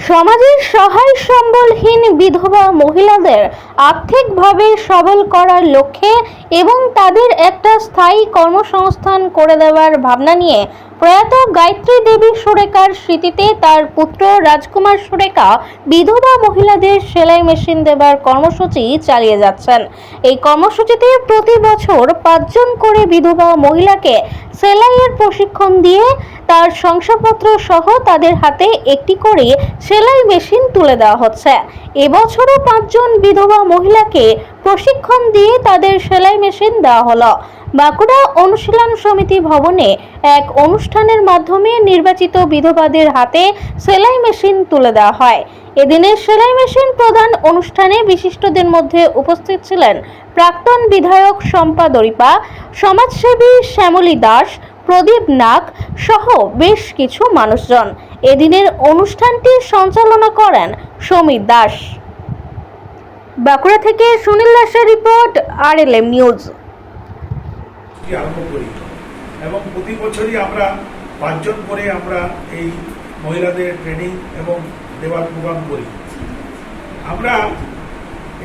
সমাজের সহায় সম্বলহীন বিধবা মহিলাদের আর্থিকভাবে সবল করার লক্ষ্যে এবং তাদের একটা স্থায়ী কর্মসংস্থান করে দেওয়ার ভাবনা নিয়ে প্রয়াত গায়ত্রী দেবী সুরেখার স্মৃতিতে তার পুত্র রাজকুমার সুরেখা বিধবা মহিলাদের সেলাই মেশিন দেবার কর্মসূচি চালিয়ে যাচ্ছেন। এই কর্মসূচিতে প্রতি বছর 5 জন করে বিধবা মহিলাকে সেলাইয়ের প্রশিক্ষণ দিয়ে তার শংসাপত্র সহ তাদের হাতে একটি করে সেলাই মেশিন তুলে দেওয়া হচ্ছে। এবছরও 5 জন বিধবা মহিলাকে প্রশিক্ষণ দিয়ে তাদের সেলাই মেশিন দেওয়া হলো। বাঁকুড়া অনুশীলন সমিতি ভবনে এক অনুষ্ঠানের মাধ্যমে নির্বাচিত বিধবাদের হাতে সেলাই মেশিন তুলে দেওয়া হয়। এদিনের সেলাই মেশিন প্রদান অনুষ্ঠানে বিশিষ্টদের মধ্যে উপস্থিত ছিলেন প্রাক্তন বিধায়ক শম্পা দরিপা, সমাজসেবী শ্যামলী দাস, প্রদীপ নাগ সহ বেশ কিছু মানুষজন। এদিনের অনুষ্ঠানটি সঞ্চালনা করেন সমীর দাস। বাঁকুড়া থেকে সুনীল দাসের রিপোর্ট, RLM নিউজ। আরম্ভ করি এবং প্রতি বছরই আমরা 5 জন করে আমরা এই মহিলাদের ট্রেনিং এবং দেওয়ার প্রোগ্রাম করি। আমরা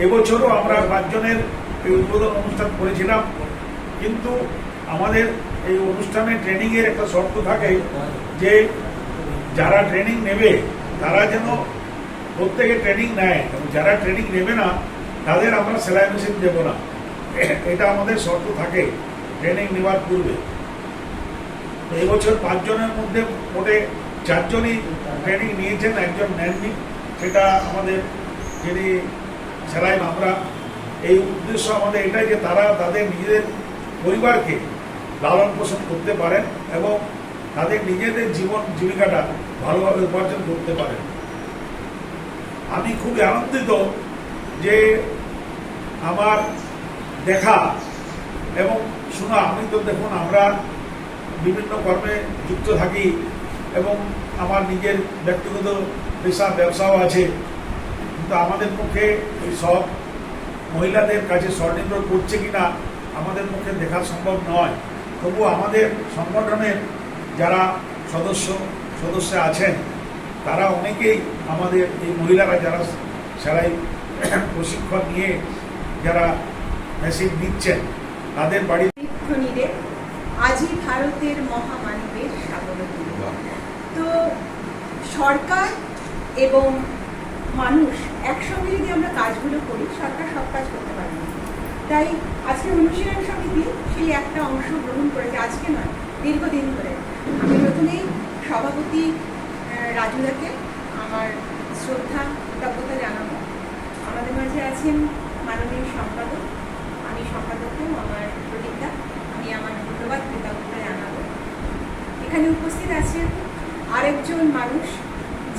এবছরও আমরা 5 জনের এই উদ্বোধন অনুষ্ঠান করেছিলাম, কিন্তু আমাদের এই অনুষ্ঠানে ট্রেনিংয়ের একটা শর্ত থাকে যে যারা ট্রেনিং নেবে তারা যেন প্রত্যেকে ট্রেনিং নেয়, এবং যারা ট্রেনিং নেবে না তাদের আমরা সেলাই মেশিন দেব না, এটা আমাদের শর্ত থাকে ট্রেনিং নেওয়ার পূর্বে। এই বছর 5 জনের মধ্যে মোটে 4 জনই ট্রেনিং নিয়েছেন, একজন নেননি। সেটা আমাদের যিনি সেলাই আমরা এই উদ্দেশ্য আমাদের এটাই যে তারা তাদের নিজেদের পরিবারকে লালন পোষণ করতে পারেন এবং তাদের নিজেদের জীবিকাটা ভালোভাবে উপার্জন করতে পারেন। আমি খুবই আনন্দিত যে আমার দেখা এবং শোনা, আমি তো দেখুন আমরা বিভিন্ন কর্মে যুক্ত থাকি এবং আমার নিজের ব্যক্তিগত পেশা ব্যবসাও আছে, কিন্তু আমাদের পক্ষে এই সব মহিলাদের কাছে স্বনির্ভর করছে কিনা আমাদের পক্ষে দেখা সম্ভব নয়। তবু আমাদের সংগঠনের যারা সদস্য আছেন তারা অনেকেই আমাদের এই মহিলারা যারা সেলাই প্রশিক্ষণ নিয়ে যারা মেশিন নিচ্ছেন তাদের বাড়ি আজই ভারতের মহামানবের স্বাবলম্বী। তো সরকার এবং মানুষ একসঙ্গে যদি আমরা কাজগুলো করি, সরকার সব কাজ করতে পারে না। তাই আজকে অনুশীলন সমিতি সেই একটা অংশ গ্রহণ করেছে, আজকে নয় দীর্ঘদিন ধরে। আমি প্রথমেই সভাপতি রাজুদাকে আমার শ্রদ্ধা কৃতজ্ঞতা জানাবো। আমাদের মাঝে আছেন মাননীয় সম্পাদক, আমি সম্পাদককেও আমার প্রতিজ্ঞা, আমি আমার ধন্যবাদ কৃতজ্ঞতা জানাবো। এখানে উপস্থিত আছেন আরেকজন মানুষ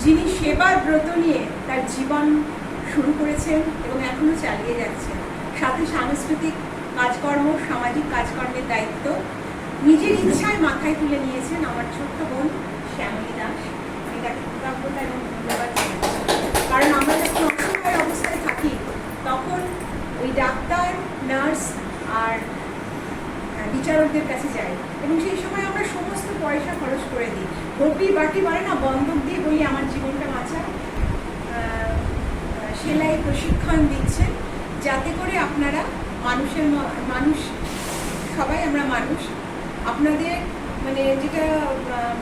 যিনি সেবার ব্রত নিয়ে তার জীবন শুরু করেছেন এবং এখনো চালিয়ে যাচ্ছেন, সাথে সাংস্কৃতিক কাজকর্ম, সামাজিক কাজকর্মের দায়িত্ব নিজের ইচ্ছায় মাথায় তুলে নিয়েছেন আমার ছোট্ট বোন শ্যামলী দাস। আমি তাকে কৃতজ্ঞতা এবং ধন্যবাদ জানাচ্ছি, কারণ আমরা যখন অসহায় অবস্থায় থাকি তখন ওই ডাক্তার, নার্স আর বিচারকদের কাছে যাই এবং সেই সময় আমরা সমস্ত পয়সা খরচ করে দিই। ঘটি বাটি বলে না, বন্ধক দিয়ে বলি আমার জীবনটা বাঁচা। সেলাই প্রশিক্ষণ দিচ্ছেন যাতে করে আপনারা মানুষ সবাই আমরা মানুষ, আপনাদের মানে যেটা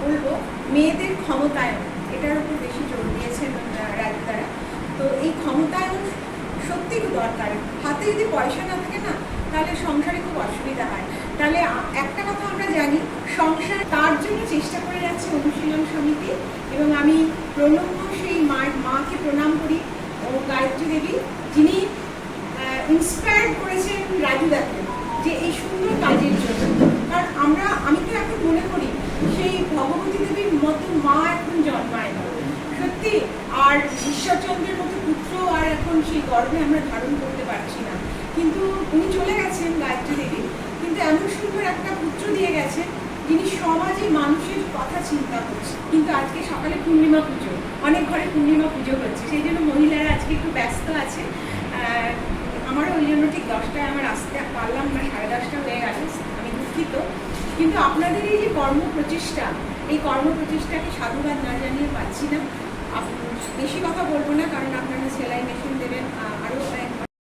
বলবো মেয়েদের ক্ষমতায়ন, এটার উপর বেশি জোর দিয়েছেন রাজুদারা। তো এই ক্ষমতায়ন সত্যি খুব দরকার। হাতে যদি পয়সা না থাকে না তাহলে সংসারে খুব অসুবিধা হয়। তাহলে একটা কথা আমরা জানি, সংসার তার জন্য চেষ্টা করে যাচ্ছে অনুশীলন সমিতি, এবং আমি প্রণম্য সেই মাকে প্রণাম করি ও গায়ত্রী দেবী, যিনি ইন্সপায়ার করেছেন রাজুদাকে যে এই সুন্দর কাজের জন্য। কারণ আমি তো এখন মনে করি সেই ভগবতী দেবীর মতো মা এখন জন্মায় না সত্যি, আর ঈশ্বরচন্দ্রের মতো পুত্র আর এখন সেই গর্ভে আমরা ধারণ করতে পারছি না। কিন্তু উনি চলে গেছেন গায়ত্রী দেবী, কিন্তু এমন সুন্দর একটা পুত্র দিয়ে গেছেন যিনি সমাজে মানুষের কথা চিন্তা করছে। কিন্তু আজকে সকালে পূর্ণিমা পুজো, অনেক ঘরে পূর্ণিমা পুজো হচ্ছে, সেই জন্য মহিলারা আজকে একটু ব্যস্ত আছে। আমারও ওই জন্য ঠিক 10টায় আমার আসতে পারলাম না, 10:30 হয়ে গেল, আমি দুঃখিত। কিন্তু আপনাদের এই যে কর্মপ্রচেষ্টা, এই কর্মপ্রচেষ্টাকে সাধুবাদ না জানিয়ে পাচ্ছি না। বেশি কথা বলবো না,